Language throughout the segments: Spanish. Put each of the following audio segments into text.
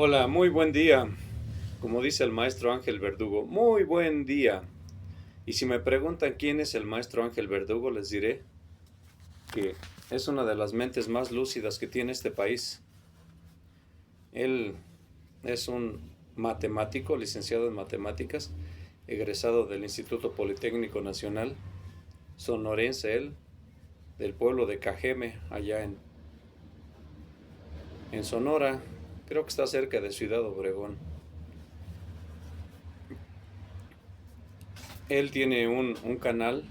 Hola, muy buen día. Como dice el maestro Ángel Verdugo, muy buen día. Y si me preguntan quién es el maestro Ángel Verdugo, les diré que es una de las mentes más lúcidas que tiene este país. Él es un matemático, licenciado en matemáticas, egresado del Instituto Politécnico Nacional, sonorense él, del pueblo de Cajeme, allá en Sonora. Creo que está cerca de Ciudad Obregón. Él tiene un canal.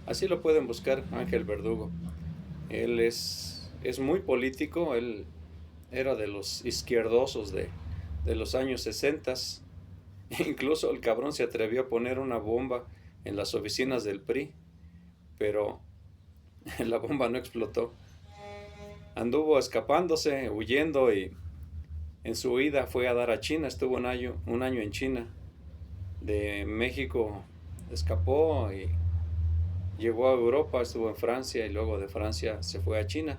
Así lo pueden buscar, Ángel Verdugo. Él es muy político, él era de los izquierdosos de los años 60. Incluso el cabrón se atrevió a poner una bomba en las oficinas del PRI, pero la bomba no explotó. Anduvo escapándose, huyendo, y en su huida fue a dar a China, estuvo un año en China. De México escapó y llegó a Europa, estuvo en Francia y luego de Francia se fue a China.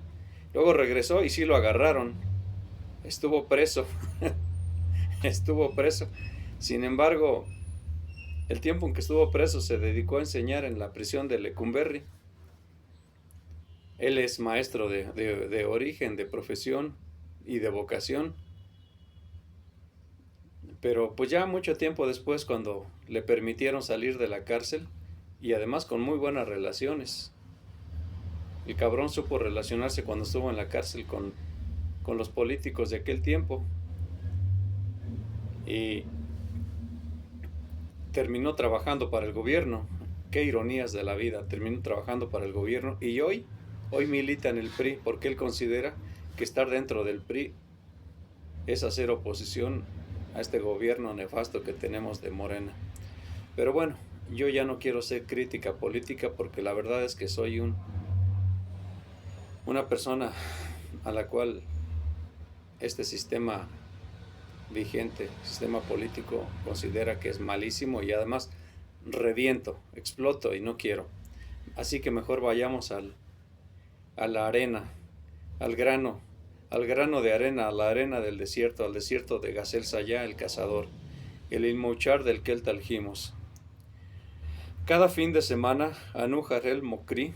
Luego regresó y sí lo agarraron. Estuvo preso. Estuvo preso. Sin embargo, el tiempo en que estuvo preso se dedicó a enseñar en la prisión de Lecumberri. Él es maestro de origen, de profesión y de vocación. Pero pues ya mucho tiempo después, cuando le permitieron salir de la cárcel, y además con muy buenas relaciones, el cabrón supo relacionarse cuando estuvo en la cárcel con los políticos de aquel tiempo, y terminó trabajando para el gobierno. Qué ironías de la vida, terminó trabajando para el gobierno y hoy milita en el PRI porque él considera que estar dentro del PRI es hacer oposición a este gobierno nefasto que tenemos de Morena. Pero bueno, yo ya no quiero ser crítica política porque la verdad es que soy una persona a la cual este sistema vigente, sistema político, considera que es malísimo, y además reviento, exploto y no quiero. Así que mejor vayamos a la arena, al grano, al grano de arena, a la arena del desierto, al desierto de Gazel Sayá, el cazador, el Ilmuchar del Kelt Aljimos. Cada fin de semana, Anújar el Mokri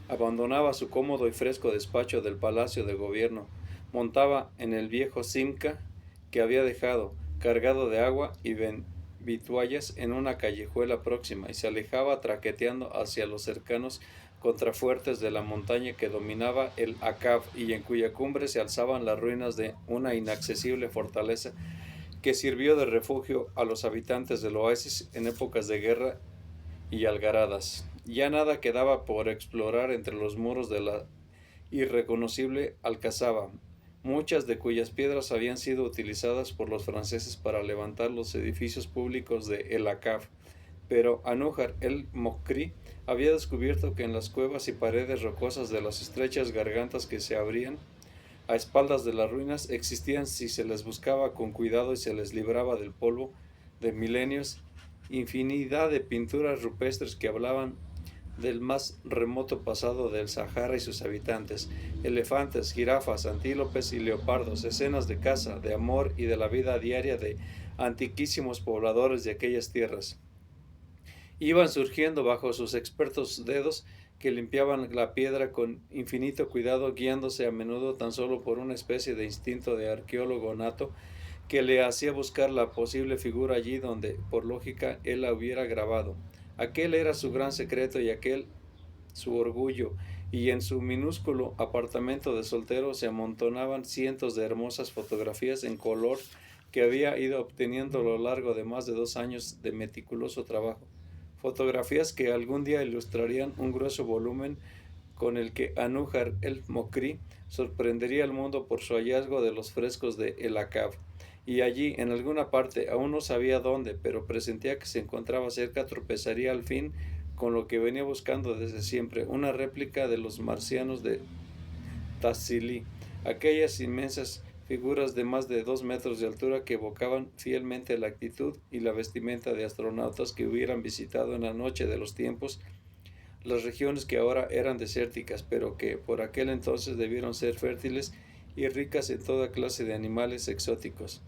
abandonaba su cómodo y fresco despacho del Palacio de Gobierno, montaba en el viejo Simca que había dejado, cargado de agua y vituallas en una callejuela próxima, y se alejaba traqueteando hacia los cercanos contrafuertes de la montaña que dominaba el Acab y en cuya cumbre se alzaban las ruinas de una inaccesible fortaleza que sirvió de refugio a los habitantes del oasis en épocas de guerra y algaradas. Ya nada quedaba por explorar entre los muros de la irreconocible alcazaba, muchas de cuyas piedras habían sido utilizadas por los franceses para levantar los edificios públicos de El Acaf. Pero Anújar el Mokri había descubierto que en las cuevas y paredes rocosas de las estrechas gargantas que se abrían a espaldas de las ruinas existían, si se les buscaba con cuidado y se les libraba del polvo de milenios, infinidad de pinturas rupestres que hablaban del más remoto pasado del Sahara y sus habitantes: elefantes, jirafas, antílopes y leopardos, escenas de caza, de amor y de la vida diaria de antiquísimos pobladores de aquellas tierras. Iban surgiendo bajo sus expertos dedos que limpiaban la piedra con infinito cuidado, guiándose a menudo tan solo por una especie de instinto de arqueólogo nato que le hacía buscar la posible figura allí donde, por lógica, él la hubiera grabado. Aquel era su gran secreto y aquel su orgullo, y en su minúsculo apartamento de soltero se amontonaban cientos de hermosas fotografías en color que había ido obteniendo a lo largo de más de 2 años de meticuloso trabajo. Fotografías que algún día ilustrarían un grueso volumen con el que Anújar el Mokri sorprendería al mundo por su hallazgo de los frescos de El Acab. Y allí, en alguna parte, aún no sabía dónde, pero presentía que se encontraba cerca, tropezaría al fin con lo que venía buscando desde siempre: una réplica de los marcianos de Tassili, aquellas inmensas figuras de más de 2 metros de altura que evocaban fielmente la actitud y la vestimenta de astronautas que hubieran visitado en la noche de los tiempos las regiones que ahora eran desérticas, pero que por aquel entonces debieron ser fértiles y ricas en toda clase de animales exóticos.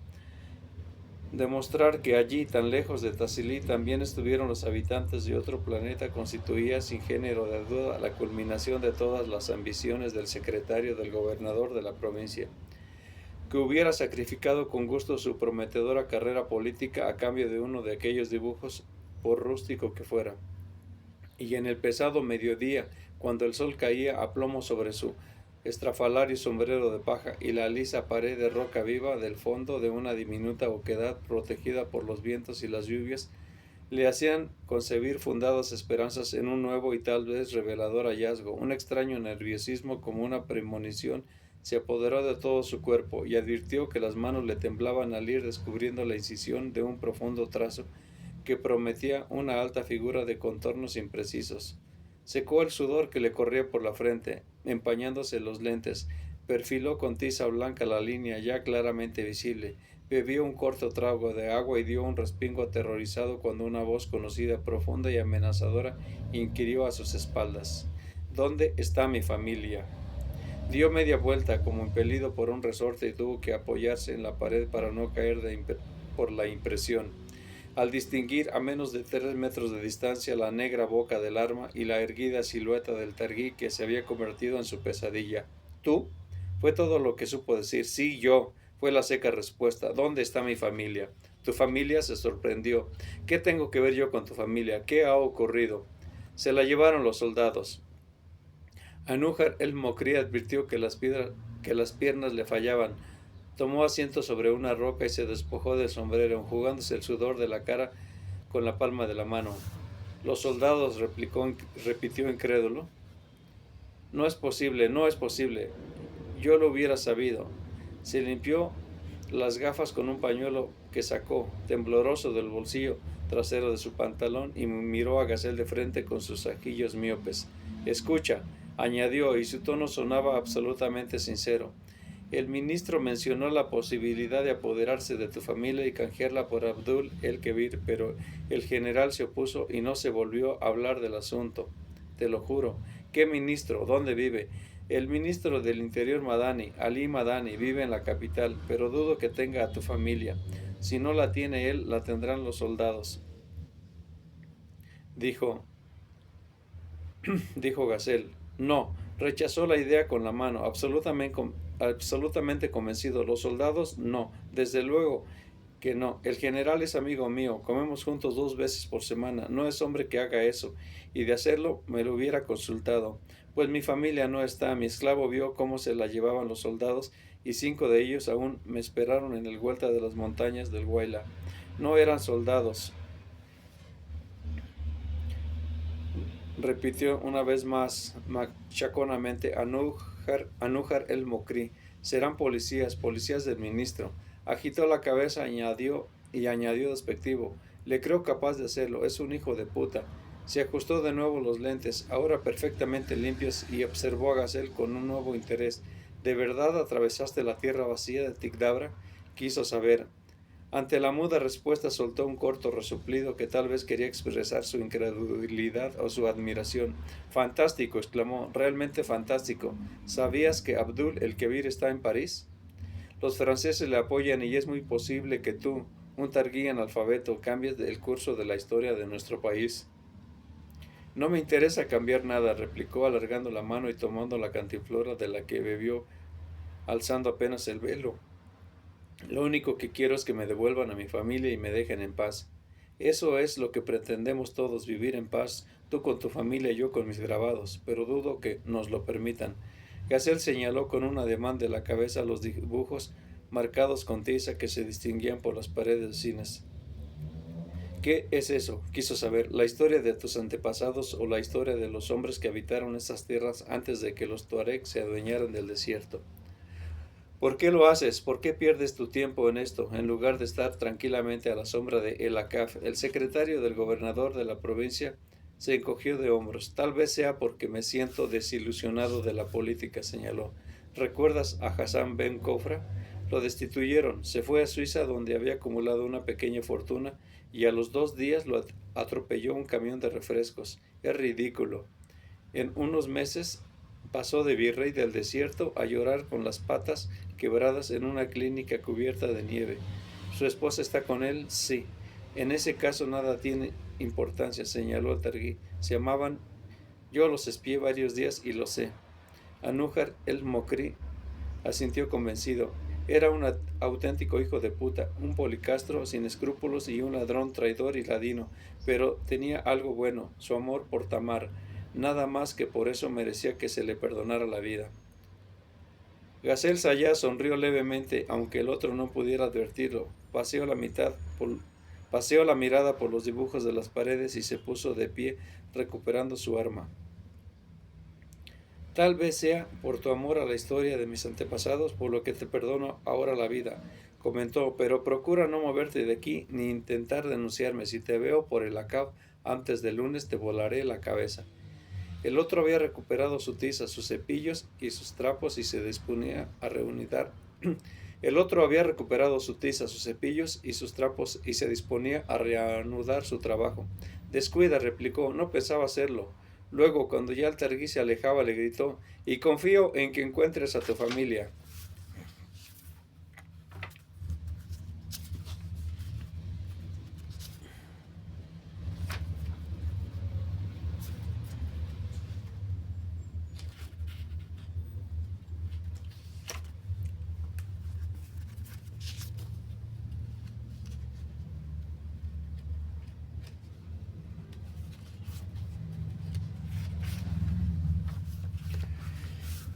Demostrar que allí, tan lejos de Tasilí, también estuvieron los habitantes de otro planeta constituía, sin género de duda, la culminación de todas las ambiciones del secretario del gobernador de la provincia, que hubiera sacrificado con gusto su prometedora carrera política a cambio de uno de aquellos dibujos, por rústico que fuera. Y en el pesado mediodía, cuando el sol caía a plomo sobre su estrafalario sombrero de paja y la lisa pared de roca viva del fondo de una diminuta oquedad protegida por los vientos y las lluvias, le hacían concebir fundadas esperanzas en un nuevo y tal vez revelador hallazgo. Un extraño nerviosismo, como una premonición, se apoderó de todo su cuerpo y advirtió que las manos le temblaban al ir descubriendo la incisión de un profundo trazo que prometía una alta figura de contornos imprecisos. Secó el sudor que le corría por la frente, empañándose los lentes, perfiló con tiza blanca la línea ya claramente visible, bebió un corto trago de agua y dio un respingo aterrorizado cuando una voz conocida, profunda y amenazadora inquirió a sus espaldas: ¿Dónde está mi familia? Dio media vuelta como impelido por un resorte y tuvo que apoyarse en la pared para no caer por la impresión, al distinguir a menos de 3 metros de distancia la negra boca del arma y la erguida silueta del targuí que se había convertido en su pesadilla. ¿Tú? Fue todo lo que supo decir. Sí, yo, fue la seca respuesta. ¿Dónde está mi familia? Tu familia, se sorprendió. ¿Qué tengo que ver yo con tu familia? ¿Qué ha ocurrido? Se la llevaron los soldados. Anújar el Mocrí advirtió que las piernas le fallaban. Tomó asiento sobre una roca y se despojó del sombrero, enjugándose el sudor de la cara con la palma de la mano. Los soldados, repitió incrédulo. No es posible, no es posible. Yo lo hubiera sabido. Se limpió las gafas con un pañuelo que sacó, tembloroso, del bolsillo trasero de su pantalón y miró a Gacel de frente con sus ojillos miopes. Escucha, añadió, y su tono sonaba absolutamente sincero. El ministro mencionó la posibilidad de apoderarse de tu familia y canjearla por Abdul el-Kebir, pero el general se opuso y no se volvió a hablar del asunto. Te lo juro. ¿Qué ministro? ¿Dónde vive? El ministro del Interior Madani, Ali Madani, vive en la capital, pero dudo que tenga a tu familia. Si no la tiene él, la tendrán los soldados. Dijo Gacel. No, rechazó la idea con la mano, absolutamente convencido. Los soldados, no, desde luego que no. El general es amigo mío, comemos juntos 2 veces por semana. No es hombre que haga eso, y de hacerlo me lo hubiera consultado. Pues mi familia no está. Mi esclavo vio cómo se la llevaban los soldados, y 5 de ellos aún me esperaron en el vuelta de las montañas del Huayla. No eran soldados, repitió una vez más machaconamente Anújar el Mocrí. Serán policías, policías del ministro. Agitó la cabeza añadió despectivo. Le creo capaz de hacerlo, es un hijo de puta. Se ajustó de nuevo los lentes, ahora perfectamente limpios, y observó a Gacel con un nuevo interés. ¿De verdad atravesaste la tierra vacía de Tigdabra? Quiso saber. Ante la muda respuesta soltó un corto resoplido que tal vez quería expresar su incredulidad o su admiración. Fantástico, exclamó, realmente fantástico. ¿Sabías que Abdul el-Kebir está en París? Los franceses le apoyan y es muy posible que tú, un targuí analfabeto, cambies el curso de la historia de nuestro país. No me interesa cambiar nada, replicó alargando la mano y tomando la cantinflora de la que bebió, alzando apenas el velo. Lo único que quiero es que me devuelvan a mi familia y me dejen en paz. Eso es lo que pretendemos todos, vivir en paz, tú con tu familia y yo con mis grabados, pero dudo que nos lo permitan. Gacel señaló con un ademán de la cabeza los dibujos marcados con tiza que se distinguían por las paredes vecinas. ¿Qué es eso? Quiso saber. ¿La historia de tus antepasados o la historia de los hombres que habitaron estas tierras antes de que los tuareg se adueñaran del desierto? ¿Por qué lo haces? ¿Por qué pierdes tu tiempo en esto, en lugar de estar tranquilamente a la sombra de El Akaf? El secretario del gobernador de la provincia se encogió de hombros. Tal vez sea porque me siento desilusionado de la política, señaló. ¿Recuerdas a Hassan Ben Kofra? Lo destituyeron, se fue a Suiza donde había acumulado una pequeña fortuna y a los 2 días lo atropelló un camión de refrescos. Es ridículo. En unos meses pasó de virrey del desierto a llorar con las patas quebradas en una clínica cubierta de nieve. ¿Su esposa está con él? Sí. En ese caso nada tiene importancia, señaló el Targui. Se amaban. Yo los espié varios días y lo sé. Anújar el Mokri asintió convencido. Era un auténtico hijo de puta, un policastro sin escrúpulos y un ladrón traidor y ladino, pero tenía algo bueno, su amor por Tamar, nada más que por eso merecía que se le perdonara la vida. Gacel Sayá sonrió levemente, aunque el otro no pudiera advertirlo. Paseó la mirada por los dibujos de las paredes y se puso de pie, recuperando su arma. Tal vez sea por tu amor a la historia de mis antepasados, por lo que te perdono ahora la vida, comentó, pero procura no moverte de aquí ni intentar denunciarme. Si te veo por el ACAB antes del lunes, te volaré la cabeza. El otro había recuperado su tiza, sus cepillos y sus trapos y se disponía a reunir. El otro había recuperado su tiza, sus cepillos y sus trapos y se disponía a reanudar su trabajo. Descuida, replicó, no pensaba hacerlo. Luego, cuando ya el Targui se alejaba, le gritó, y confío en que encuentres a tu familia.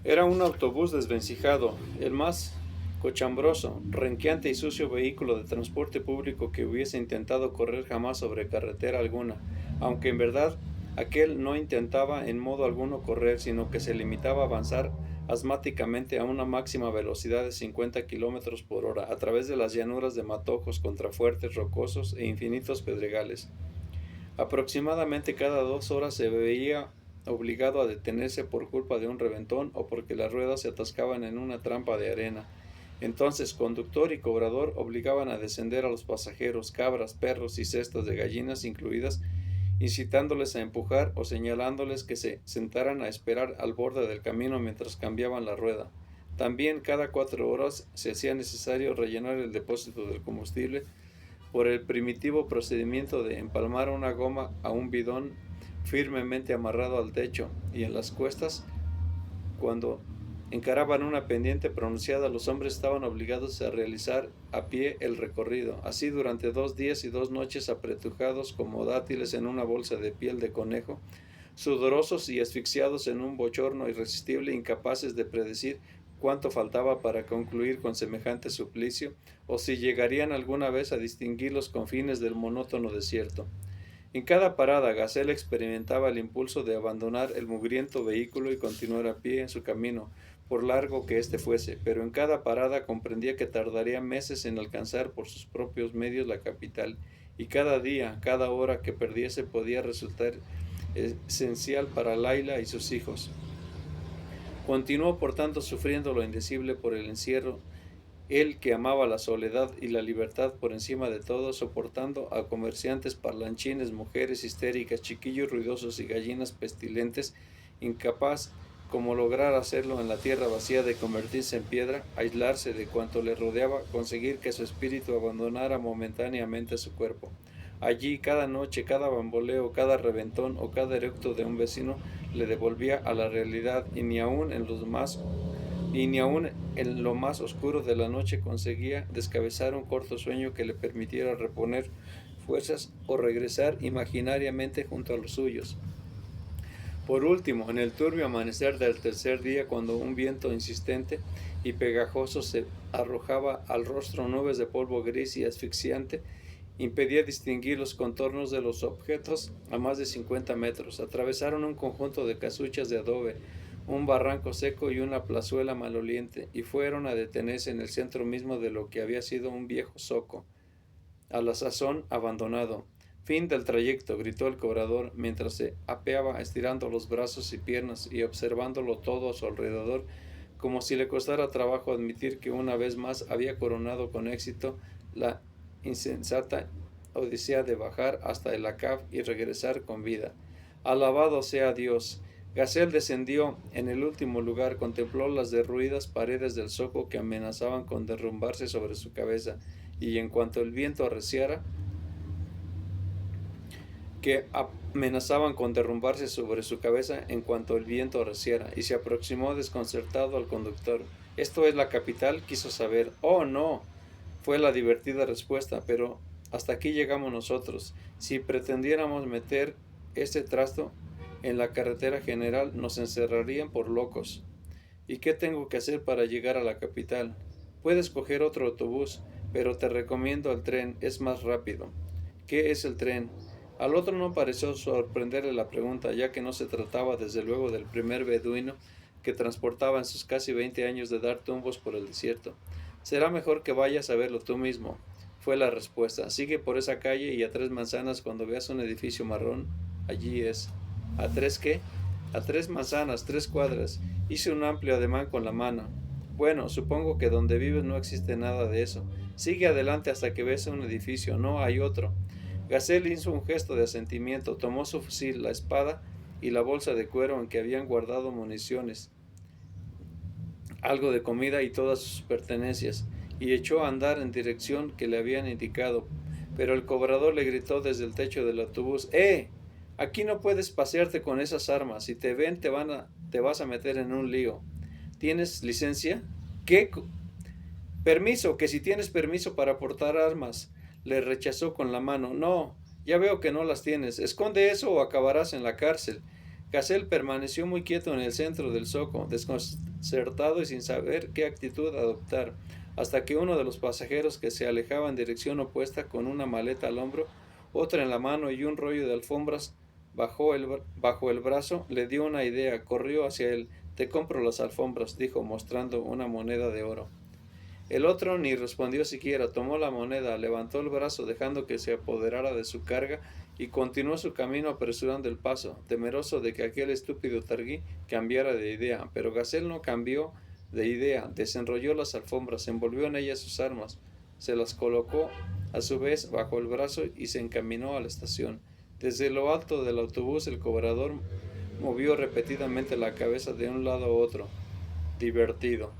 Era un autobús desvencijado, el más cochambroso, renqueante y sucio vehículo de transporte público que hubiese intentado correr jamás sobre carretera alguna, aunque en verdad aquel no intentaba en modo alguno correr, sino que se limitaba a avanzar asmáticamente a una máxima velocidad de 50 kilómetros por hora a través de las llanuras de matojos, contrafuertes rocosos e infinitos pedregales. Aproximadamente cada 2 horas se veía obligado a detenerse por culpa de un reventón o porque las ruedas se atascaban en una trampa de arena. Entonces conductor y cobrador obligaban a descender a los pasajeros, cabras, perros y cestas de gallinas incluidas, incitándoles a empujar o señalándoles que se sentaran a esperar al borde del camino mientras cambiaban la rueda. También cada 4 horas se hacía necesario rellenar el depósito del combustible por el primitivo procedimiento de empalmar una goma a un bidón firmemente amarrado al techo, y en las cuestas, cuando encaraban una pendiente pronunciada, los hombres estaban obligados a realizar a pie el recorrido, así durante 2 días y 2 noches, apretujados como dátiles en una bolsa de piel de conejo, sudorosos y asfixiados en un bochorno irresistible, incapaces de predecir cuánto faltaba para concluir con semejante suplicio, o si llegarían alguna vez a distinguir los confines del monótono desierto. En cada parada, Gacel experimentaba el impulso de abandonar el mugriento vehículo y continuar a pie en su camino, por largo que éste fuese, pero en cada parada comprendía que tardaría meses en alcanzar por sus propios medios la capital, y cada día, cada hora que perdiese podía resultar esencial para Laila y sus hijos. Continuó por tanto sufriendo lo indecible por el encierro, él que amaba la soledad y la libertad por encima de todo, soportando a comerciantes parlanchines, mujeres histéricas, chiquillos ruidosos y gallinas pestilentes, incapaz, como lograr hacerlo en la tierra vacía, de convertirse en piedra, aislarse de cuanto le rodeaba, conseguir que su espíritu abandonara momentáneamente su cuerpo. Allí, cada noche, cada bamboleo, cada reventón o cada eructo de un vecino le devolvía a la realidad, y ni aun en lo más oscuro de la noche conseguía descabezar un corto sueño que le permitiera reponer fuerzas o regresar imaginariamente junto a los suyos. Por último, en el turbio amanecer del tercer día, cuando un viento insistente y pegajoso se arrojaba al rostro nubes de polvo gris y asfixiante, impedía distinguir los contornos de los objetos a más de 50 metros. Atravesaron un conjunto de casuchas de adobe, un barranco seco y una plazuela maloliente, y fueron a detenerse en el centro mismo de lo que había sido un viejo zoco, a la sazón abandonado. Fin del trayecto, gritó el cobrador, mientras se apeaba estirando los brazos y piernas y observándolo todo a su alrededor, como si le costara trabajo admitir que una vez más había coronado con éxito la insensata odisea de bajar hasta el Acab y regresar con vida. Alabado sea Dios. Gazelle descendió en el último lugar, contempló las derruidas paredes del zoco que amenazaban con derrumbarse sobre su cabeza, y en cuanto el viento arreciara, y se aproximó desconcertado al conductor. ¿Esto es la capital?, quiso saber. Oh, no, fue la divertida respuesta, pero hasta aquí llegamos nosotros. Si pretendiéramos meter este trasto en la carretera general, nos encerrarían por locos. ¿Y qué tengo que hacer para llegar a la capital? Puedes coger otro autobús, pero te recomiendo el tren, es más rápido. ¿Qué es el tren? Al otro no pareció sorprenderle la pregunta, ya que no se trataba desde luego del primer beduino que transportaba en sus casi 20 años de dar tumbos por el desierto. Será mejor que vayas a verlo tú mismo, fue la respuesta. Sigue por esa calle y a 3 manzanas cuando veas un edificio marrón, allí es. ¿A 3 qué? A 3 manzanas, 3 cuadras. Hice un amplio ademán con la mano. Bueno, supongo que donde vives no existe nada de eso. Sigue adelante hasta que veas un edificio, no hay otro. Gazelle hizo un gesto de asentimiento, tomó su fusil, la espada y la bolsa de cuero en que habían guardado municiones, algo de comida y todas sus pertenencias, y echó a andar en dirección que le habían indicado. Pero el cobrador le gritó desde el techo del autobús: Aquí no puedes pasearte con esas armas. Si te ven, te vas a meter en un lío. ¿Tienes licencia? ¿Qué? Permiso, que si tienes permiso para portar armas. Le rechazó con la mano. No, ya veo que no las tienes. Esconde eso o acabarás en la cárcel. Gazelle permaneció muy quieto en el centro del zoco, desconcertado y sin saber qué actitud adoptar, hasta que uno de los pasajeros que se alejaba en dirección opuesta con una maleta al hombro, otra en la mano y un rollo de alfombras bajo el brazo, le dio una idea. Corrió hacia él. Te compro las alfombras, dijo, mostrando una moneda de oro. El otro ni respondió siquiera, tomó la moneda, levantó el brazo dejando que se apoderara de su carga y continuó su camino apresurando el paso, temeroso de que aquel estúpido Targui cambiara de idea. Pero Gazelle no cambió de idea, desenrolló las alfombras, envolvió en ellas sus armas, se las colocó a su vez bajo el brazo y se encaminó a la estación. Desde lo alto del autobús el cobrador movió repetidamente la cabeza de un lado a otro, divertido.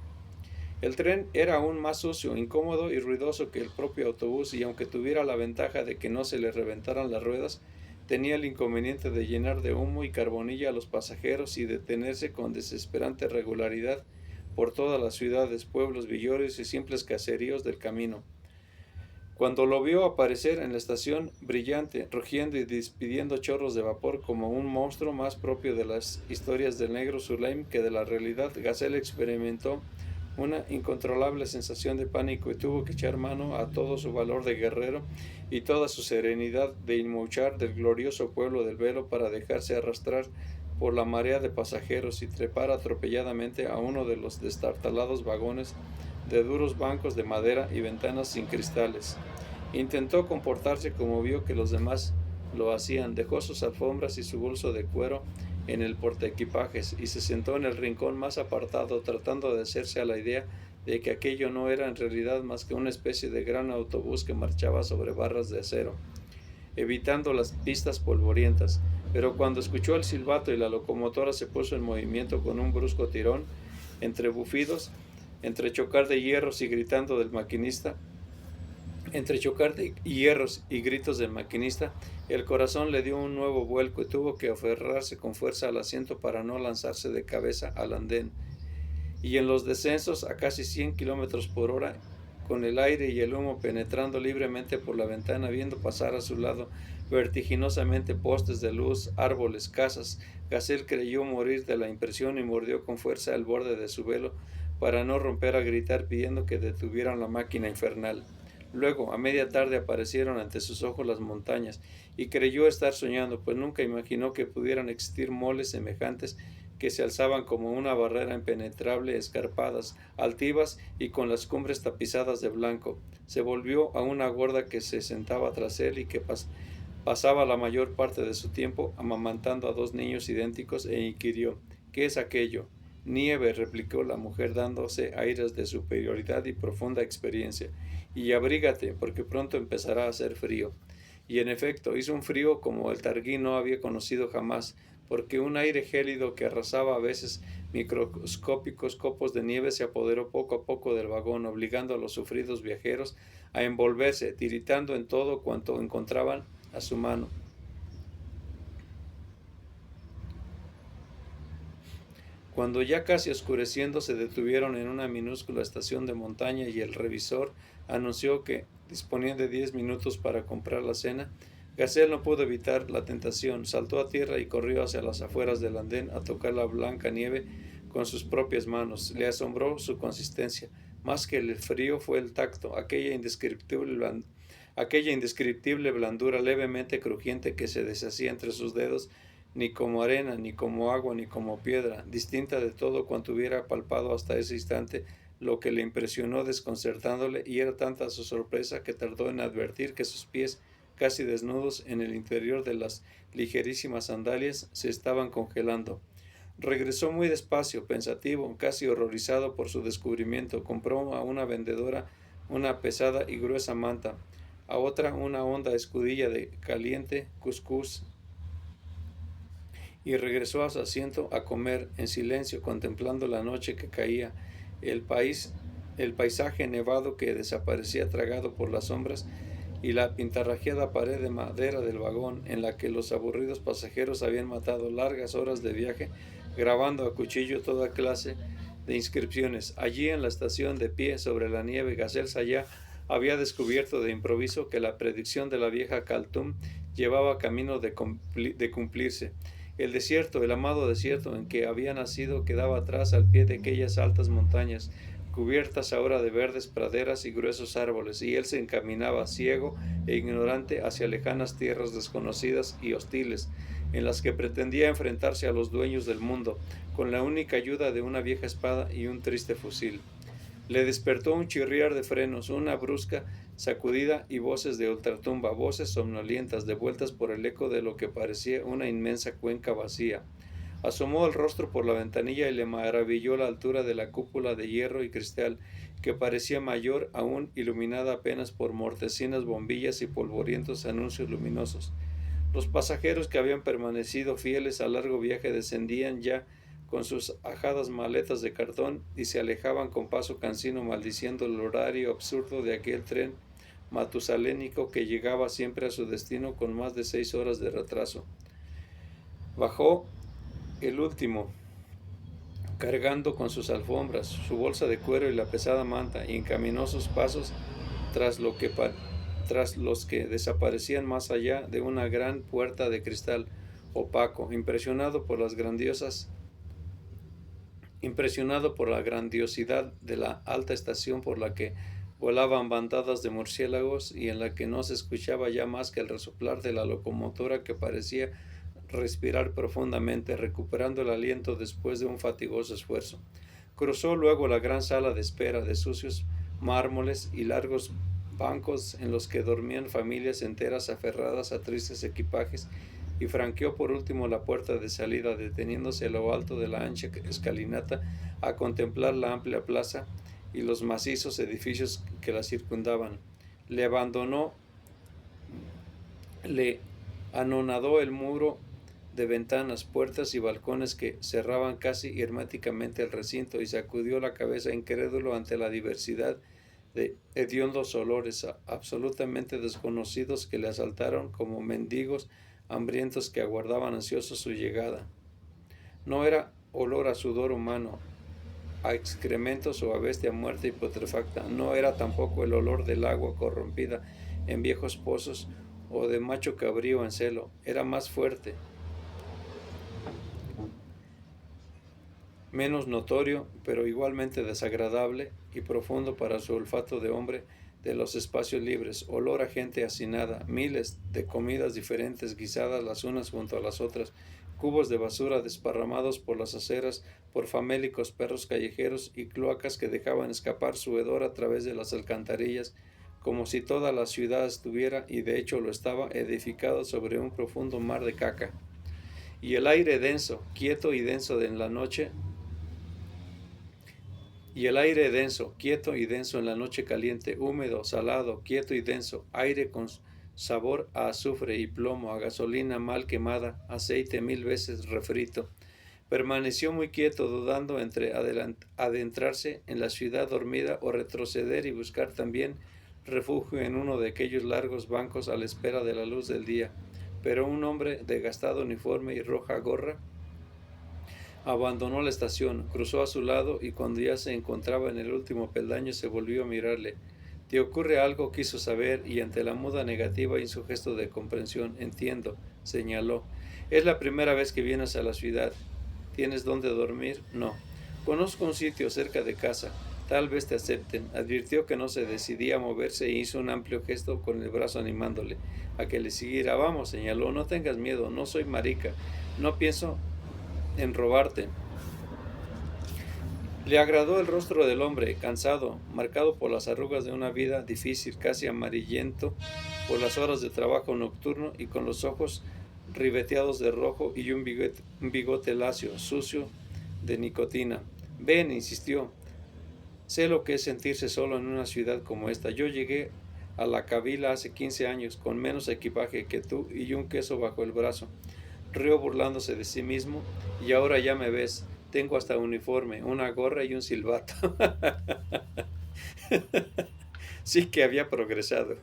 El tren era aún más sucio, incómodo y ruidoso que el propio autobús, y aunque tuviera la ventaja de que no se le reventaran las ruedas, tenía el inconveniente de llenar de humo y carbonilla a los pasajeros y detenerse con desesperante regularidad por todas las ciudades, pueblos, villores y simples caseríos del camino. Cuando lo vio aparecer en la estación, brillante, rugiendo y despidiendo chorros de vapor como un monstruo más propio de las historias del negro Sulaim que de la realidad, Gazelle experimentó una incontrolable sensación de pánico y tuvo que echar mano a todo su valor de guerrero y toda su serenidad de inmouchar del glorioso pueblo del velo para dejarse arrastrar por la marea de pasajeros y trepar atropelladamente a uno de los destartalados vagones de duros bancos de madera y ventanas sin cristales. Intentó comportarse como vio que los demás lo hacían, dejó sus alfombras y su bolso de cuero en el portaequipajes y se sentó en el rincón más apartado, tratando de hacerse a la idea de que aquello no era en realidad más que una especie de gran autobús que marchaba sobre barras de acero, evitando las pistas polvorientas. Pero cuando escuchó el silbato y la locomotora se puso en movimiento con un brusco tirón, entre bufidos, entre chocar de hierros y gritando del maquinista, entre chocar de hierros y gritos del maquinista, el corazón le dio un nuevo vuelco y tuvo que aferrarse con fuerza al asiento para no lanzarse de cabeza al andén. Y en los descensos a casi 100 kilómetros por hora, con el aire y el humo penetrando libremente por la ventana, viendo pasar a su lado vertiginosamente postes de luz, árboles, casas, Gazelle creyó morir de la impresión y mordió con fuerza el borde de su velo para no romper a gritar pidiendo que detuvieran la máquina infernal. Luego, a media tarde, aparecieron ante sus ojos las montañas, y creyó estar soñando, pues nunca imaginó que pudieran existir moles semejantes que se alzaban como una barrera impenetrable, escarpadas, altivas y con las cumbres tapizadas de blanco. Se volvió a una gorda que se sentaba tras él y que pasaba la mayor parte de su tiempo amamantando a 2 niños idénticos, e inquirió: ¿qué es aquello? Nieve, replicó la mujer dándose aires de superioridad y profunda experiencia, y abrígate, porque pronto empezará a hacer frío. Y en efecto, hizo un frío como el Targui no había conocido jamás, porque un aire gélido que arrasaba a veces microscópicos copos de nieve se apoderó poco a poco del vagón, obligando a los sufridos viajeros a envolverse, tiritando en todo cuanto encontraban a su mano. Cuando ya casi oscureciendo se detuvieron en una minúscula estación de montaña y el revisor anunció que disponían de 10 minutos para comprar la cena, Gacel no pudo evitar la tentación, saltó a tierra y corrió hacia las afueras del andén a tocar la blanca nieve con sus propias manos. Le asombró su consistencia. Más que el frío fue el tacto, aquella indescriptible blandura levemente crujiente que se deshacía entre sus dedos, ni como arena, ni como agua, ni como piedra, distinta de todo cuanto hubiera palpado hasta ese instante, lo que le impresionó desconcertándole, y era tanta su sorpresa que tardó en advertir que sus pies, casi desnudos en el interior de las ligerísimas sandalias, se estaban congelando. Regresó muy despacio, pensativo, casi horrorizado por su descubrimiento. Compró a una vendedora una pesada y gruesa manta, a otra una honda escudilla de caliente cuscús, y regresó a su asiento a comer en silencio, contemplando la noche que caía, el paisaje nevado que desaparecía tragado por las sombras, y la pintarrajeada pared de madera del vagón, en la que los aburridos pasajeros habían matado largas horas de viaje, grabando a cuchillo toda clase de inscripciones. Allí en la estación, de pie sobre la nieve, Gacel Sayá había descubierto de improviso que la predicción de la vieja Kaltum llevaba camino de cumplirse. El desierto, el amado desierto en que había nacido, quedaba atrás al pie de aquellas altas montañas, cubiertas ahora de verdes praderas y gruesos árboles, y él se encaminaba, ciego e ignorante, hacia lejanas tierras desconocidas y hostiles, en las que pretendía enfrentarse a los dueños del mundo, con la única ayuda de una vieja espada y un triste fusil. Le despertó un chirriar de frenos, una brusca sacudida y voces de ultratumba, voces somnolientas, devueltas por el eco de lo que parecía una inmensa cuenca vacía. Asomó el rostro por la ventanilla y le maravilló la altura de la cúpula de hierro y cristal, que parecía mayor aún, iluminada apenas por mortecinas bombillas y polvorientos anuncios luminosos. Los pasajeros que habían permanecido fieles al largo viaje descendían ya con sus ajadas maletas de cartón y se alejaban con paso cansino, maldiciendo el horario absurdo de aquel tren matusalénico que llegaba siempre a su destino con más de 6 horas de retraso. Bajó el último, cargando con sus alfombras, su bolsa de cuero y la pesada manta, y encaminó sus pasos tras los que desaparecían más allá de una gran puerta de cristal opaco, impresionado por la grandiosidad de la alta estación por la que volaban bandadas de murciélagos, y en la que no se escuchaba ya más que el resoplar de la locomotora, que parecía respirar profundamente, recuperando el aliento después de un fatigoso esfuerzo. Cruzó luego la gran sala de espera, de sucios mármoles y largos bancos en los que dormían familias enteras aferradas a tristes equipajes, y franqueó por último la puerta de salida, deteniéndose a lo alto de la ancha escalinata a contemplar la amplia plaza y los macizos edificios que la circundaban. Le anonadó el muro de ventanas, puertas y balcones que cerraban casi herméticamente el recinto, y sacudió la cabeza incrédulo ante la diversidad de hediondos olores absolutamente desconocidos que le asaltaron como mendigos hambrientos que aguardaban ansiosos su llegada. No era olor a sudor humano, a excrementos o a bestia muerta y putrefacta. No era tampoco el olor del agua corrompida en viejos pozos o de macho cabrío en celo. Era más fuerte, menos notorio, pero igualmente desagradable y profundo para su olfato de hombre de los espacios libres, olor a gente hacinada, miles de comidas diferentes guisadas las unas junto a las otras, cubos de basura desparramados por las aceras, por famélicos perros callejeros y cloacas que dejaban escapar su hedor a través de las alcantarillas, como si toda la ciudad estuviera, y de hecho lo estaba, edificado sobre un profundo mar de caca. Y el aire denso, quieto y denso en la noche, quieto y denso en la noche caliente, húmedo, salado, quieto y denso, aire sabor a azufre y plomo, a gasolina mal quemada, aceite 1000 veces refrito. Permaneció muy quieto, dudando entre adentrarse en la ciudad dormida o retroceder y buscar también refugio en uno de aquellos largos bancos a la espera de la luz del día. Pero un hombre de gastado uniforme y roja gorra abandonó la estación, cruzó a su lado y cuando ya se encontraba en el último peldaño se volvió a mirarle. ¿Te ocurre algo?, quiso saber, y ante la muda negativa y su gesto de comprensión, entiendo, señaló. Es la primera vez que vienes a la ciudad. ¿Tienes dónde dormir? No. Conozco un sitio cerca de casa. Tal vez te acepten. Advirtió que no se decidía a moverse e hizo un amplio gesto con el brazo animándole a que le siguiera. Vamos, señaló, no tengas miedo, no soy marica, no pienso en robarte. Le agradó el rostro del hombre, cansado, marcado por las arrugas de una vida difícil, casi amarillento por las horas de trabajo nocturno y con los ojos ribeteados de rojo y un bigote lacio, sucio de nicotina. Ven, insistió. Sé lo que es sentirse solo en una ciudad como esta. Yo llegué a la Kabila hace 15 años, con menos equipaje que tú y un queso bajo el brazo. Rió burlándose de sí mismo, y ahora ya me ves. Tengo hasta uniforme, una gorra y un silbato. Sí que había progresado.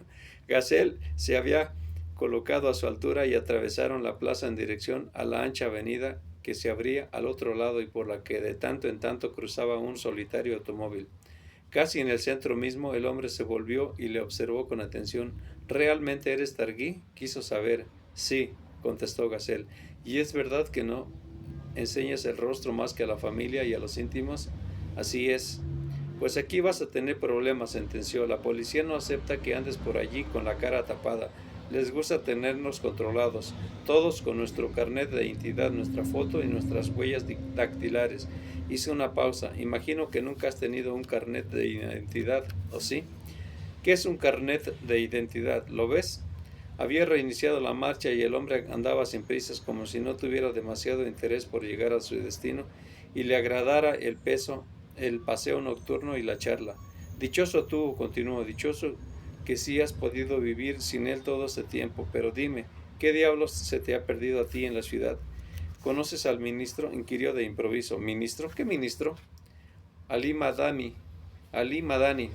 Gazelle se había colocado a su altura y atravesaron la plaza en dirección a la ancha avenida que se abría al otro lado y por la que de tanto en tanto cruzaba un solitario automóvil. Casi en el centro mismo el hombre se volvió y le observó con atención. ¿Realmente eres Targui?, quiso saber. Sí, contestó Gazelle. ¿Y es verdad que no enseñas el rostro más que a la familia y a los íntimos? Así es. Pues aquí vas a tener problemas, sentenció. La policía no acepta que andes por allí con la cara tapada. Les gusta tenernos controlados, todos con nuestro carnet de identidad, nuestra foto y nuestras huellas dactilares. Hice una pausa. Imagino que nunca has tenido un carnet de identidad, ¿o sí? ¿Qué es un carnet de identidad? ¿Lo ves? Había reiniciado la marcha y el hombre andaba sin prisas, como si no tuviera demasiado interés por llegar a su destino y le agradara el paseo nocturno y la charla. Dichoso tú, continuó, dichoso que sí has podido vivir sin él todo este tiempo, pero dime, ¿qué diablos se te ha perdido a ti en la ciudad? ¿Conoces al ministro?, inquirió de improviso. ¿Ministro? ¿Qué ministro? Ali Madani. Ali Madani.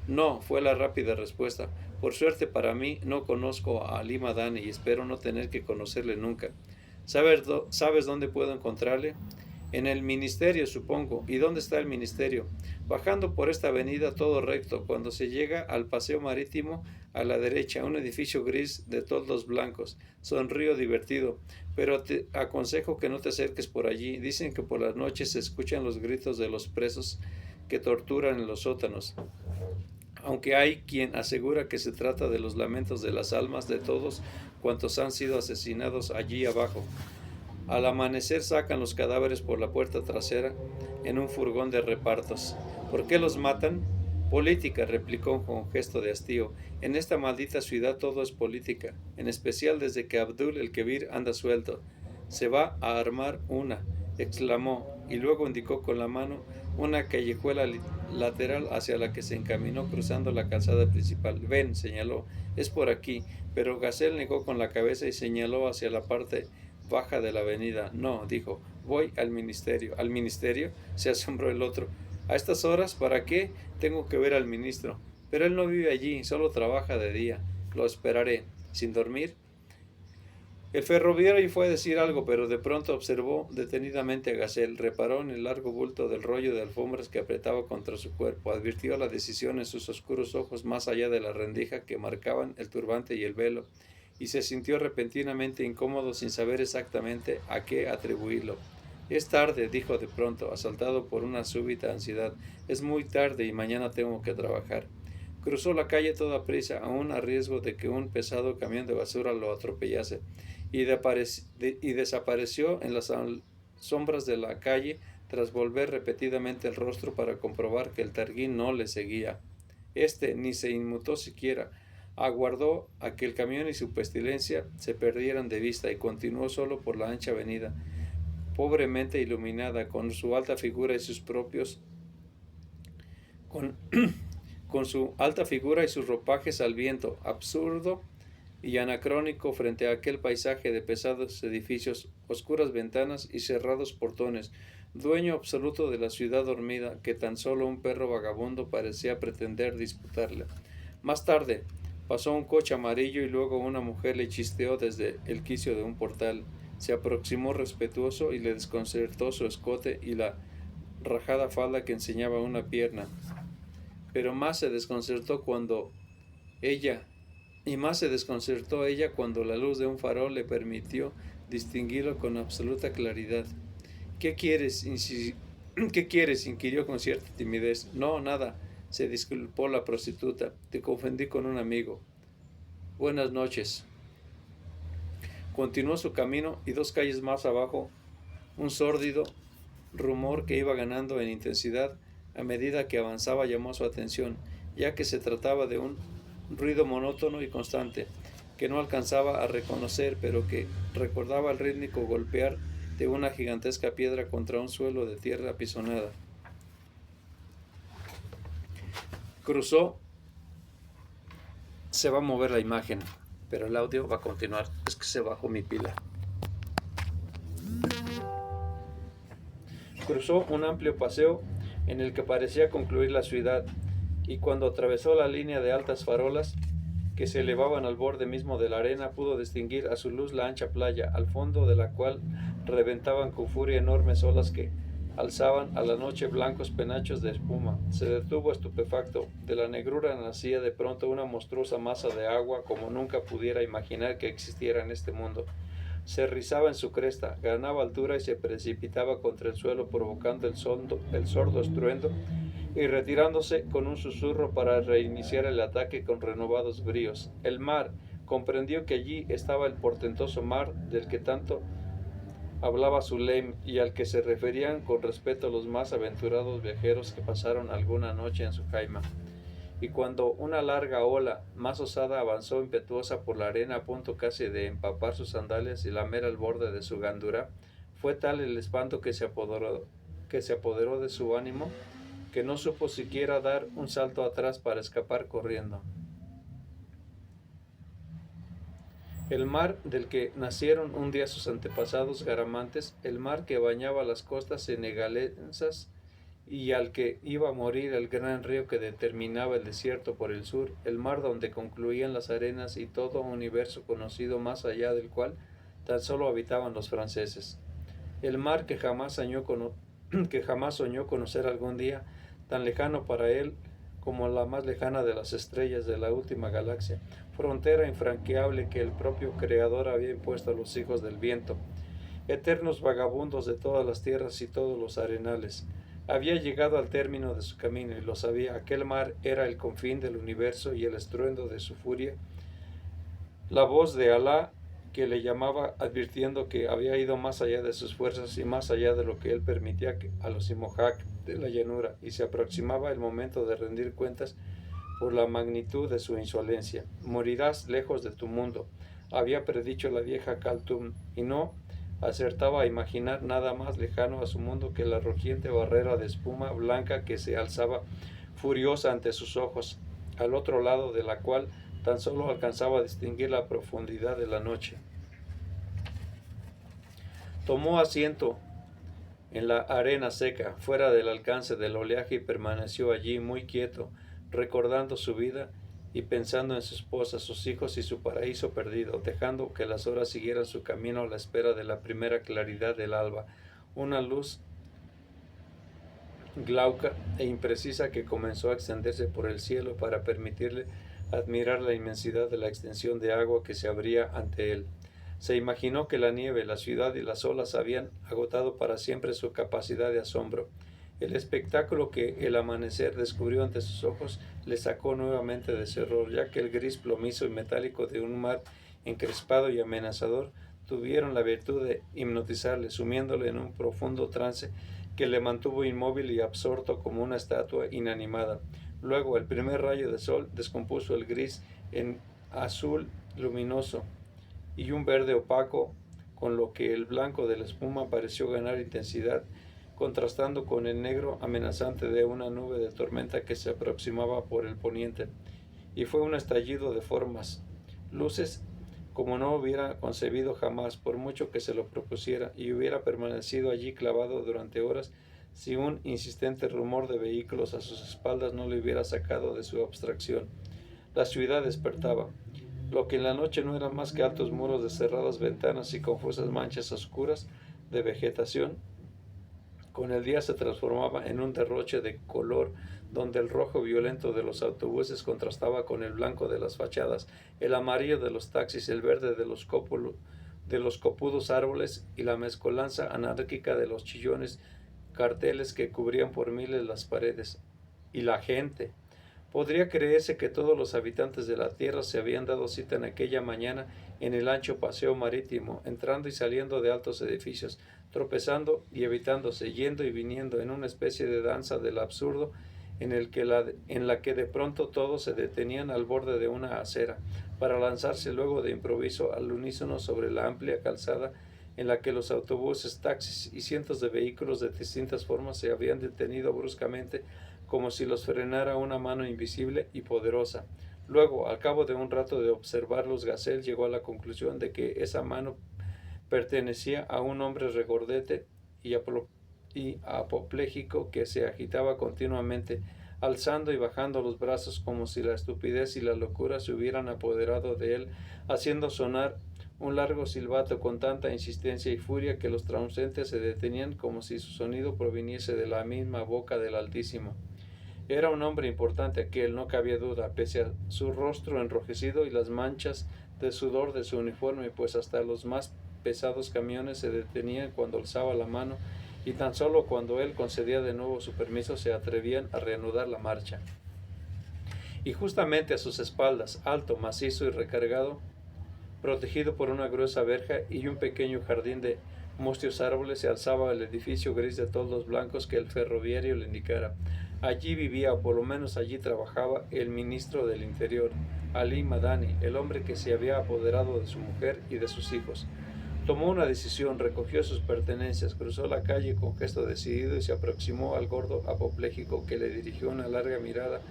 No, fue la rápida respuesta. Por suerte para mí, no conozco a Ali Madani y espero no tener que conocerle nunca. ¿Sabes dónde puedo encontrarle? En el ministerio, supongo. ¿Y dónde está el ministerio? Bajando por esta avenida todo recto, cuando se llega al paseo marítimo, a la derecha, un edificio gris de toldos blancos. Sonrío divertido, pero te aconsejo que no te acerques por allí. Dicen que por las noches se escuchan los gritos de los presos que torturan en los sótanos, aunque hay quien asegura que se trata de los lamentos de las almas de todos cuantos han sido asesinados allí abajo. Al amanecer sacan los cadáveres por la puerta trasera en un furgón de repartos. ¿Por qué los matan? Política, replicó con gesto de hastío. En esta maldita ciudad todo es política, en especial desde que Abdul el Kebir anda suelto. Se va a armar una, exclamó, y luego indicó con la mano una callejuela lateral hacia la que se encaminó cruzando la calzada principal. Ven, señaló, es por aquí, pero Gazelle negó con la cabeza y señaló hacia la parte baja de la avenida. No, dijo, voy al ministerio. ¿Al ministerio?, se asombró el otro. ¿A estas horas? ¿Para qué? Tengo que ver al ministro. Pero él no vive allí, solo trabaja de día. Lo esperaré. ¿Sin dormir? El ferroviario fue a decir algo, pero de pronto observó detenidamente a Gazelle. Reparó en el largo bulto del rollo de alfombras que apretaba contra su cuerpo. Advirtió la decisión en sus oscuros ojos más allá de la rendija que marcaban el turbante y el velo, y se sintió repentinamente incómodo sin saber exactamente a qué atribuirlo. Es tarde, dijo de pronto, asaltado por una súbita ansiedad. Es muy tarde y mañana tengo que trabajar. Cruzó la calle toda prisa, aún a riesgo de que un pesado camión de basura lo atropellase, y desapareció en las sombras de la calle tras volver repetidamente el rostro para comprobar que el Targui no le seguía. Este ni se inmutó siquiera. Aguardó a que el camión y su pestilencia se perdieran de vista y continuó solo por la ancha avenida, pobremente iluminada, con su alta figura y sus con su alta figura y sus ropajes al viento, absurdo y anacrónico frente a aquel paisaje de pesados edificios, oscuras ventanas y cerrados portones, dueño absoluto de la ciudad dormida que tan solo un perro vagabundo parecía pretender disputarle. Más tarde, pasó un coche amarillo y luego una mujer le chisteó desde el quicio de un portal. Se aproximó respetuoso y le desconcertó su escote y la rajada falda que enseñaba una pierna. Pero más se desconcertó ella, más se desconcertó ella cuando la luz de un farol le permitió distinguirlo con absoluta claridad. ¿Qué quieres? ¿Qué quieres? Inquirió con cierta timidez. No, nada, se disculpó la prostituta. Te confundí con un amigo. Buenas noches. Continuó su camino y 2 calles más abajo, un sórdido rumor que iba ganando en intensidad a medida que avanzaba llamó su atención, ya que se trataba de un ruido monótono y constante, que no alcanzaba a reconocer, pero que recordaba el rítmico golpear de una gigantesca piedra contra un suelo de tierra apisonada. Cruzó, se va a mover la imagen, pero el audio va a continuar. Es que se bajó mi pila. Cruzó un amplio paseo en el que parecía concluir la ciudad, y cuando atravesó la línea de altas farolas que se elevaban al borde mismo de la arena, pudo distinguir a su luz la ancha playa, al fondo de la cual reventaban con furia enormes olas que alzaban a la noche blancos penachos de espuma. Se detuvo estupefacto. De la negrura nacía de pronto una monstruosa masa de agua como nunca pudiera imaginar que existiera en este mundo. Se rizaba en su cresta, ganaba altura y se precipitaba contra el suelo provocando el sordo estruendo y retirándose con un susurro para reiniciar el ataque con renovados bríos. El mar comprendió que allí estaba el portentoso mar del que tanto hablaba Suleim y al que se referían con respeto los más aventurados viajeros que pasaron alguna noche en su jaima. Y cuando una larga ola más osada avanzó impetuosa por la arena a punto casi de empapar sus sandalias y lamer el borde de su gandura, fue tal el espanto que se apoderó de su ánimo que no supo siquiera dar un salto atrás para escapar corriendo. El mar del que nacieron un día sus antepasados garamantes, el mar que bañaba las costas senegalesas y al que iba a morir el gran río que determinaba el desierto por el sur, el mar donde concluían las arenas y todo un universo conocido más allá del cual tan solo habitaban los franceses. El mar que jamás soñó conocer algún día, tan lejano para él como la más lejana de las estrellas de la última galaxia, frontera infranqueable que el propio Creador había impuesto a los hijos del viento, eternos vagabundos de todas las tierras y todos los arenales. Había llegado al término de su camino y lo sabía. Aquel mar era el confín del universo y el estruendo de su furia. La voz de Alá que le llamaba advirtiendo que había ido más allá de sus fuerzas y más allá de lo que él permitía a los Imohak de la llanura, y se aproximaba el momento de rendir cuentas por la magnitud de su insolencia. Morirás lejos de tu mundo, había predicho la vieja Kaltum, y no acertaba a imaginar nada más lejano a su mundo que la rugiente barrera de espuma blanca que se alzaba furiosa ante sus ojos, al otro lado de la cual tan solo alcanzaba a distinguir la profundidad de la noche. Tomó asiento en la arena seca, fuera del alcance del oleaje, y permaneció allí muy quieto, recordando su vida y pensando en su esposa, sus hijos y su paraíso perdido, dejando que las horas siguieran su camino a la espera de la primera claridad del alba, una luz glauca e imprecisa que comenzó a extenderse por el cielo para permitirle admirar la inmensidad de la extensión de agua que se abría ante él. Se imaginó que la nieve, la ciudad y las olas habían agotado para siempre su capacidad de asombro. El espectáculo que el amanecer descubrió ante sus ojos le sacó nuevamente de ese horror, ya que el gris plomizo y metálico de un mar encrespado y amenazador tuvieron la virtud de hipnotizarle, sumiéndole en un profundo trance que le mantuvo inmóvil y absorto como una estatua inanimada. Luego el primer rayo de sol descompuso el gris en azul luminoso y un verde opaco, con lo que el blanco de la espuma pareció ganar intensidad, contrastando con el negro amenazante de una nube de tormenta que se aproximaba por el poniente. Y fue un estallido de formas, luces como no hubiera concebido jamás, por mucho que se lo propusiera, y hubiera permanecido allí clavado durante horas si un insistente rumor de vehículos a sus espaldas no le hubiera sacado de su abstracción. La ciudad despertaba. Lo que en la noche no eran más que altos muros de cerradas ventanas y confusas manchas oscuras de vegetación, con el día se transformaba en un derroche de color donde el rojo violento de los autobuses contrastaba con el blanco de las fachadas, el amarillo de los taxis, el verde de los copudos árboles y la mezcolanza anárquica de los chillones carteles que cubrían por miles las paredes. Y la gente. Podría creerse que todos los habitantes de la tierra se habían dado cita en aquella mañana en el ancho paseo marítimo, entrando y saliendo de altos edificios, tropezando y evitándose, yendo y viniendo en una especie de danza del absurdo en la que de pronto todos se detenían al borde de una acera, para lanzarse luego de improviso al unísono sobre la amplia calzada en la que los autobuses, taxis y cientos de vehículos de distintas formas se habían detenido bruscamente, como si los frenara una mano invisible y poderosa. Luego, al cabo de un rato de observarlos, Gacel llegó a la conclusión de que esa mano pertenecía a un hombre regordete y apopléjico que se agitaba continuamente, alzando y bajando los brazos como si la estupidez y la locura se hubieran apoderado de él, haciendo sonar un largo silbato con tanta insistencia y furia que los transeúntes se detenían como si su sonido proviniese de la misma boca del Altísimo. Era un hombre importante aquel, no cabía duda, pese a su rostro enrojecido y las manchas de sudor de su uniforme, pues hasta los más pesados camiones se detenían cuando alzaba la mano y tan solo cuando él concedía de nuevo su permiso se atrevían a reanudar la marcha. Y justamente a sus espaldas, alto, macizo y recargado, protegido por una gruesa verja y un pequeño jardín de mustios árboles, se alzaba el edificio gris de toldos blancos que el ferroviario le indicara. Allí vivía, o por lo menos allí trabajaba, el ministro del Interior, Ali Madani, el hombre que se había apoderado de su mujer y de sus hijos. Tomó una decisión, recogió sus pertenencias, cruzó la calle con gesto decidido y se aproximó al gordo apopléjico, que le dirigió una larga mirada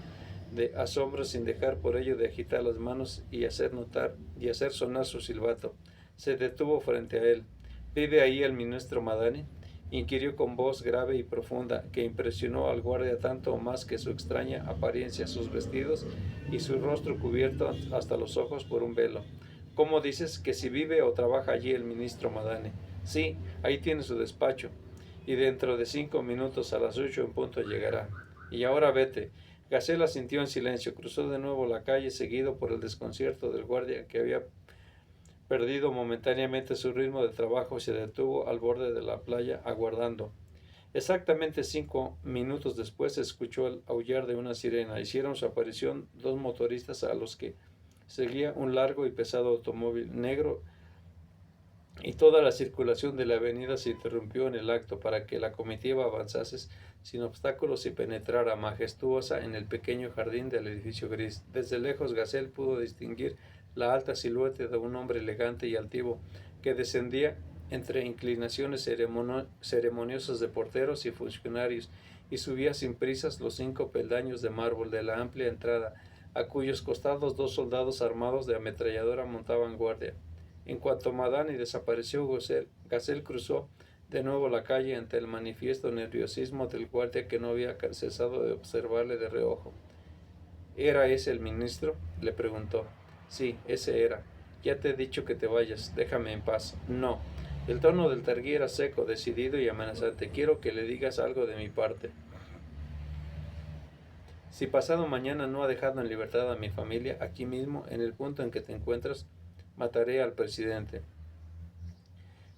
de asombro sin dejar por ello de agitar las manos y hacer sonar su silbato. Se detuvo frente a él. ¿Vive ahí el ministro Madani?, inquirió con voz grave y profunda, que impresionó al guardia tanto o más que su extraña apariencia, sus vestidos y su rostro cubierto hasta los ojos por un velo. ¿Cómo dices que si vive o trabaja allí el ministro Madani? Sí, ahí tiene su despacho, y dentro de 5 minutos a las 8 en punto llegará. Y ahora vete. Gacel asintió en silencio, cruzó de nuevo la calle, seguido por el desconcierto del guardia, que había perdido momentáneamente su ritmo de trabajo, y se detuvo al borde de la playa aguardando. Exactamente 5 minutos después se escuchó el aullar de una sirena. Hicieron su aparición 2 motoristas a los que seguía un largo y pesado automóvil negro, y toda la circulación de la avenida se interrumpió en el acto para que la comitiva avanzase sin obstáculos y penetrara majestuosa en el pequeño jardín del edificio gris. Desde lejos Gacel pudo distinguir la alta silueta de un hombre elegante y altivo que descendía entre inclinaciones ceremoniosas de porteros y funcionarios y subía sin prisas los 5 peldaños de mármol de la amplia entrada, a cuyos costados 2 soldados armados de ametralladora montaban guardia. En cuanto Madani desapareció, Gacel cruzó de nuevo la calle ante el manifiesto nerviosismo del guardia, que no había cesado de observarle de reojo. ¿Era ese el ministro?, le preguntó. Sí, ese era. Ya te he dicho que te vayas, déjame en paz. No. El tono del targuí era seco, decidido y amenazante. Quiero que le digas algo de mi parte. Si pasado mañana no ha dejado en libertad a mi familia, aquí mismo, en el punto en que te encuentras, mataré al presidente.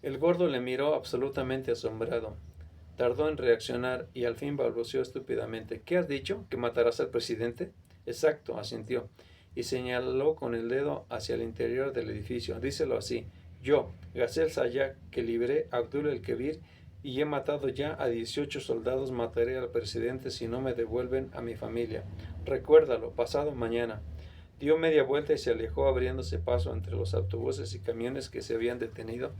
El gordo le miró absolutamente asombrado. Tardó en reaccionar y al fin balbuceó estúpidamente. ¿Qué has dicho? ¿Que matarás al presidente? Exacto, asintió, y señaló con el dedo hacia el interior del edificio. Díselo así. Yo, Gacel Sayak, que libré a Abdul el-Kebir y he matado ya a 18 soldados, mataré al presidente si no me devuelven a mi familia. Recuérdalo, pasado mañana. Dio media vuelta y se alejó, abriéndose paso entre los autobuses y camiones que se habían detenido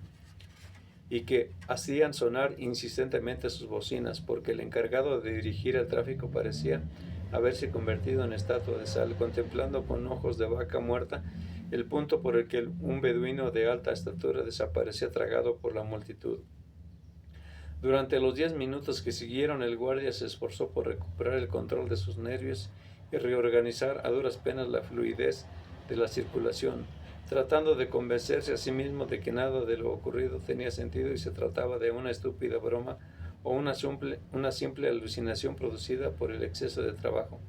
y que hacían sonar insistentemente sus bocinas, porque el encargado de dirigir el tráfico parecía haberse convertido en estatua de sal, contemplando con ojos de vaca muerta el punto por el que un beduino de alta estatura desaparecía tragado por la multitud. Durante los 10 minutos que siguieron, el guardia se esforzó por recuperar el control de sus nervios y reorganizar a duras penas la fluidez de la circulación, tratando de convencerse a sí mismo de que nada de lo ocurrido tenía sentido y se trataba de una estúpida broma o una simple alucinación producida por el exceso de trabajo.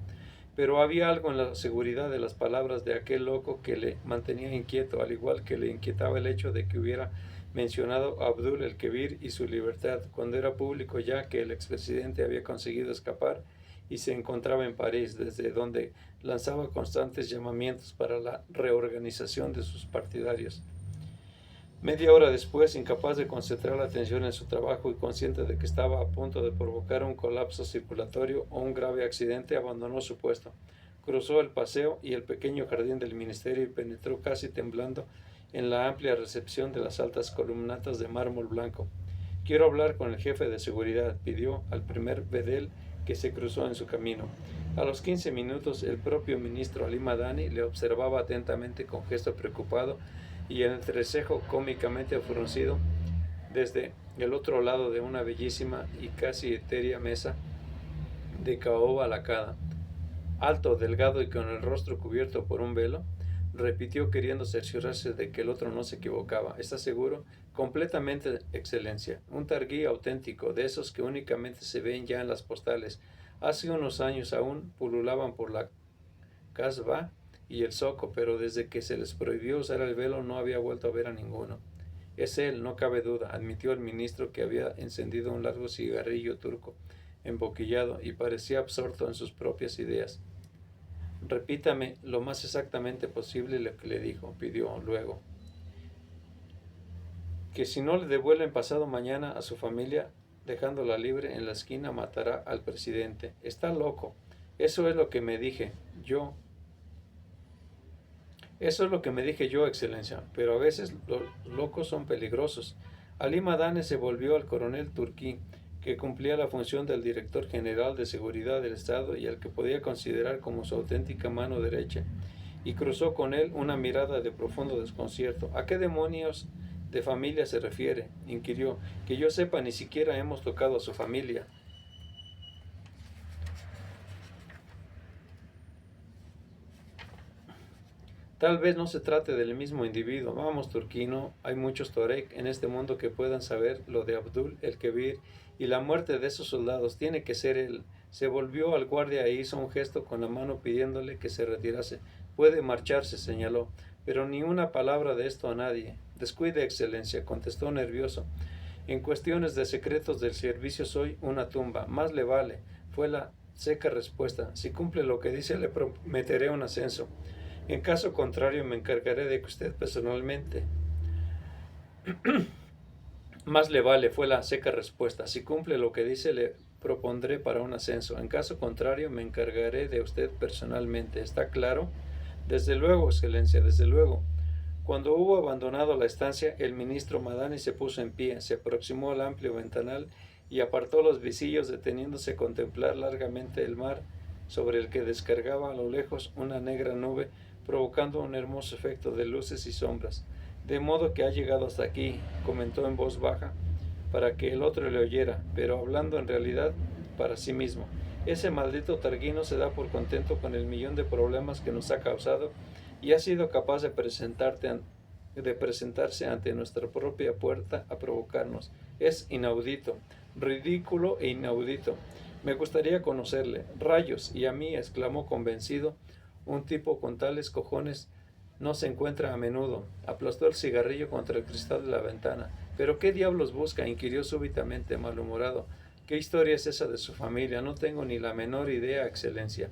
Pero había algo en la seguridad de las palabras de aquel loco que le mantenía inquieto, al igual que le inquietaba el hecho de que hubiera mencionado a Abdul el-Kebir y su libertad, cuando era público ya que el expresidente había conseguido escapar y se encontraba en París, desde donde lanzaba constantes llamamientos para la reorganización de sus partidarios. Media hora después, incapaz de concentrar la atención en su trabajo y consciente de que estaba a punto de provocar un colapso circulatorio o un grave accidente, abandonó su puesto, cruzó el paseo y el pequeño jardín del ministerio y penetró casi temblando en la amplia recepción de las altas columnatas de mármol blanco. «Quiero hablar con el jefe de seguridad», pidió al primer bedel que se cruzó en su camino. A los 15 minutos, el propio ministro Ali Madani le observaba atentamente con gesto preocupado y el entrecejo cómicamente fruncido desde el otro lado de una bellísima y casi etérea mesa de caoba lacada. Alto, delgado y con el rostro cubierto por un velo, repitió queriendo cerciorarse de que el otro no se equivocaba. «¿Está seguro?» «Completamente, excelencia. Un targuí auténtico, de esos que únicamente se ven ya en las postales. Hace unos años aún pululaban por la Casbah y el Zoco, pero desde que se les prohibió usar el velo no había vuelto a ver a ninguno». «Es él, no cabe duda», admitió el ministro, que había encendido un largo cigarrillo turco emboquillado y parecía absorto en sus propias ideas. «Repítame lo más exactamente posible lo que le dijo», pidió luego. «Que si no le devuelven pasado mañana a su familia, dejándola libre en la esquina, matará al presidente». «Está loco». Eso es lo que me dije yo, excelencia, pero a veces los locos son peligrosos». Ali Madani se volvió al coronel turquí, que cumplía la función del director general de seguridad del Estado y al que podía considerar como su auténtica mano derecha, y cruzó con él una mirada de profundo desconcierto. «¿A qué demonios de familia se refiere?», inquirió. «Que yo sepa, ni siquiera hemos tocado a su familia». «Tal vez no se trate del mismo individuo. Vamos, turquino, hay muchos Torek en este mundo que puedan saber lo de Abdul el-Kebir y la muerte de esos soldados. Tiene que ser él». Se volvió al guardia e hizo un gesto con la mano pidiéndole que se retirase. «Puede marcharse», señaló, «pero ni una palabra de esto a nadie». «Descuide, excelencia», contestó nervioso. «En cuestiones de secretos del servicio soy una tumba». «Más le vale», fue la seca respuesta. «Si cumple lo que dice, le prometeré un ascenso. En caso contrario, me encargaré de que usted personalmente». «Más le vale», fue la seca respuesta. «Si cumple lo que dice, le propondré para un ascenso. En caso contrario, me encargaré de usted personalmente. ¿Está claro?» «Desde luego, excelencia, desde luego». Cuando hubo abandonado la estancia, el ministro Madani se puso en pie, se aproximó al amplio ventanal y apartó los visillos, deteniéndose a contemplar largamente el mar, sobre el que descargaba a lo lejos una negra nube, provocando un hermoso efecto de luces y sombras. «De modo que ha llegado hasta aquí», comentó en voz baja, para que el otro le oyera, pero hablando en realidad para sí mismo. «Ese maldito targuino se da por contento con el millón de problemas que nos ha causado y ha sido capaz de presentarse ante nuestra propia puerta a provocarnos. Es inaudito, ridículo e inaudito. Me gustaría conocerle». «Rayos, y a mí», exclamó convencido, «un tipo con tales cojones no se encuentra a menudo». Aplastó el cigarrillo contra el cristal de la ventana. «¿Pero qué diablos busca?», inquirió súbitamente, malhumorado. «¿Qué historia es esa de su familia?». «No tengo ni la menor idea, excelencia».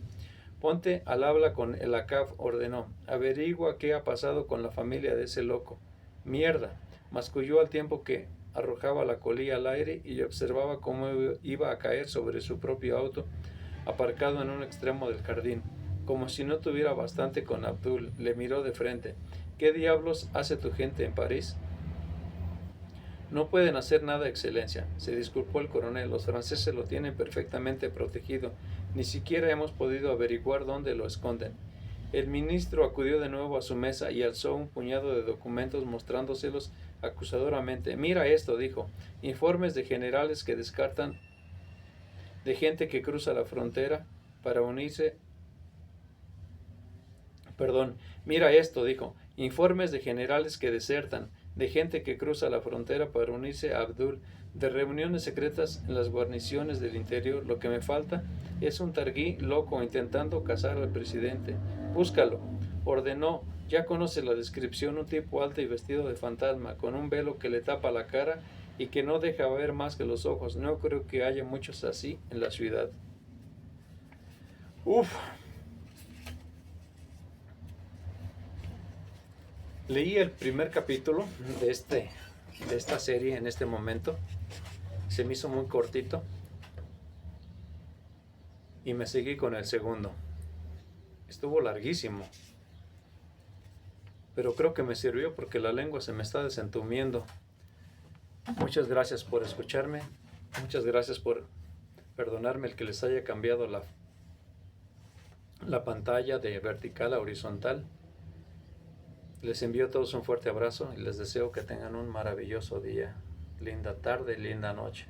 «Ponte al habla con el Acab», ordenó. «Averigua qué ha pasado con la familia de ese loco». «Mierda», masculló al tiempo que arrojaba la colilla al aire y observaba cómo iba a caer sobre su propio auto, aparcado en un extremo del jardín. Como si no tuviera bastante con Abdul, le miró de frente. «¿Qué diablos hace tu gente en París?». «No pueden hacer nada, excelencia», se disculpó el coronel. «Los franceses lo tienen perfectamente protegido. Ni siquiera hemos podido averiguar dónde lo esconden». El ministro acudió de nuevo a su mesa y alzó un puñado de documentos mostrándoselos acusadoramente. Mira esto, dijo. Informes de generales que descartan de gente que cruza la frontera para unirse. Perdón, mira esto, dijo. Informes de generales que desertan, de gente que cruza la frontera para unirse a Abdul, de reuniones secretas en las guarniciones del interior. Lo que me falta es un targuí loco intentando cazar al presidente. Búscalo, ordenó. Ya conoce la descripción, un tipo alto y vestido de fantasma, con un velo que le tapa la cara y que no deja ver más que los ojos. No creo que haya muchos así en la ciudad. Uf. Leí el primer capítulo de esta serie en este momento. Se me hizo muy cortito. Y me seguí con el segundo. Estuvo larguísimo. Pero creo que me sirvió porque la lengua se me está desentumiendo. Muchas gracias por escucharme. Muchas gracias por perdonarme el que les haya cambiado la pantalla de vertical a horizontal. Les envío a todos un fuerte abrazo y les deseo que tengan un maravilloso día. Linda tarde, linda noche.